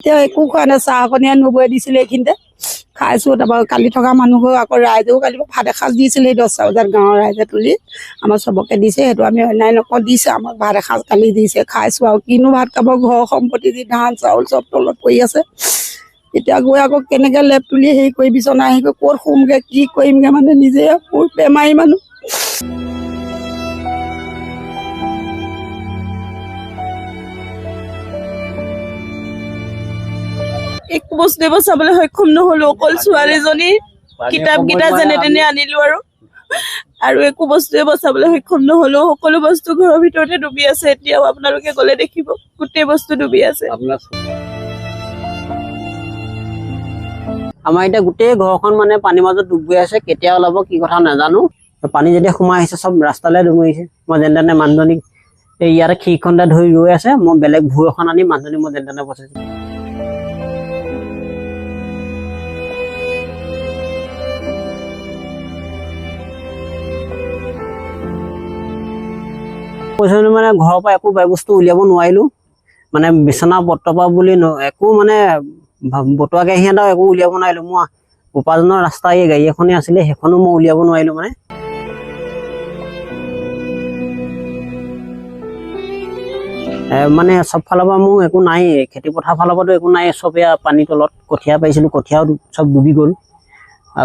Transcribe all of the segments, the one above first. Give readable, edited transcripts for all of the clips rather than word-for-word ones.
এতিয়া একো খোৱা নাই, চাহ অকণিয়া নবৈ দিছিলে এইখিনিতে খাইছোঁ। তাৰপৰা কালি থকা মানুহবোৰ আকৌ ৰাইজেও কালি ভাত এসাঁজ দিছিলে 10টা বজাত গাঁৱৰ ৰাইজে তুলি আমাৰ চবকে দিছে। সেইটো আমি অন্যায় নকওঁ, দিছে আমাক ভাত এসাঁজ কালি দিছে, খাইছোঁ। আৰু কিনো ভাত খাব, ঘৰৰ সম্পত্তি দি ধান চাউল চব তলত পৰি আছে। এতিয়া গৈ আকৌ কেনেকৈ লেপ তুলি হেৰি কৰি বিচনা হেৰি কৰি ক'ত শুমগৈ, কি কৰিমগৈ, মানে নিজে মোৰ বেমাৰী মানুহ। একো বস্তুৱে বচাবলৈ সক্ষম নহলো। অকল ছোৱালীজনী কিতাপকেইটা যেনে তেনে আনিলো আৰু একো বস্তুৱে বচাবলৈ সক্ষম নহলো। সকলো বস্তু ঘৰৰ ভিতৰতে ডুবি আছে। এতিয়াও আপোনালোকে গলে দেখিব গোটেই বস্তু ডুবি আছে। আমাৰ এতিয়া গোটেই ঘৰখন মানে পানীৰ মাজত ডুব গৈ আছে। কেতিয়া ওলাব কি কথা নাজানো। পানী যেতিয়া সোমাই আহিছে চব ৰাস্তালৈ ডুবিছে। মই যেনে তেনে মানুহজনীক ইয়াতে খিৰিখনতে ধৰি ৰৈ আছে। মই বেলেগ ভুৰ এখন আনি মানুহজনী মই যেনে তেনে বচাইছো। মানে ঘৰৰ পৰা একো বস্তু উলিয়াব নোৱাৰিলো। মানে বিচনা পত্ৰপা বুলি একো মানে বতুৱাকে সিহঁতক একো উলিয়াব নোৱাৰিলো। মই উপাৰ্জনৰ ৰাস্তা এই গাড়ী এখনেই আছিলে, সেইখনো মই উলিয়াব নোৱাৰিলো। মানে চব ফালৰ পৰা মোৰ একো নাই, খেতি পথাৰ ফালৰ পৰাতো একো নাই। চব এয়া পানীৰ তলত কঠীয়া পাৰিছিলো, কঠীয়াও চব ডুবি গ'ল।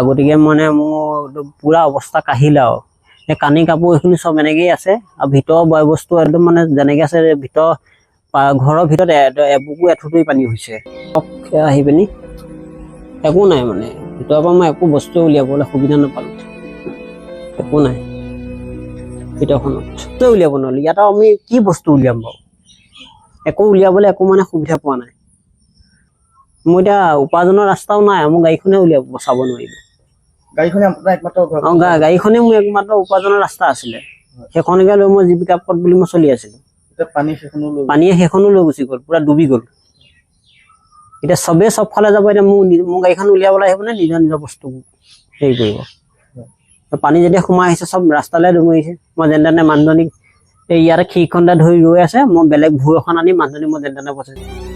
গতিকে মানে মোৰ পুৰা অৱস্থা কাহিল আৰু এই কানি কাপোৰ এইখিনি চব এনেকেই আছে। আৰু ভিতৰৰ বয় বস্তু একদম মানে যেনেকে আছে, ভিতৰ ঘৰৰ ভিতৰত এবুকু এঠুঠুৰি পানী হৈছে। আহি পিনি একো নাই, মানে ভিতৰৰ পৰা মই একো বস্তু উলিয়াবলৈ সুবিধা নাপালো। একো নাই ভিতৰখনত উলিয়াব নোৱাৰিলো। ইয়াত আমি কি বস্তু উলিয়াম বাৰু? একো উলিয়াবলৈ একো মানে সুবিধা পোৱা নাই। মোৰ এতিয়া উপাৰ্জনৰ ৰাস্তাও নাই, মোৰ গাড়ীখনে বচাব নোৱাৰিলো। গাড়ীখনে মোৰ একমাত্ৰ উপাৰ্জনৰ ৰাস্তা আছিলে। সেইখনকে লৈ মই জীৱিকা পথ বুলি মই চলি আছিলো। পানীয়ে সেইখনো লৈ গুচি গ'ল, পুৰা ডুবি গ'ল। এতিয়া চবেই চব ফালে যাব। এতিয়া মোৰ গাড়ীখন উলিয়াবলৈ আহিব নে নিজৰ নিজৰ বস্তু হেৰি কৰিব? পানী যেতিয়া সোমাই আহিছে চব ৰাস্তালৈ ডুবিছে। মই যেনে তেনে মানুহজনীক ইয়াতে খিৰিখনতে ধৰি ৰৈ আছে। মই বেলেগ ভুৰ এখন আনি মানুহজনী মই যেনে তেনে বচাইছো।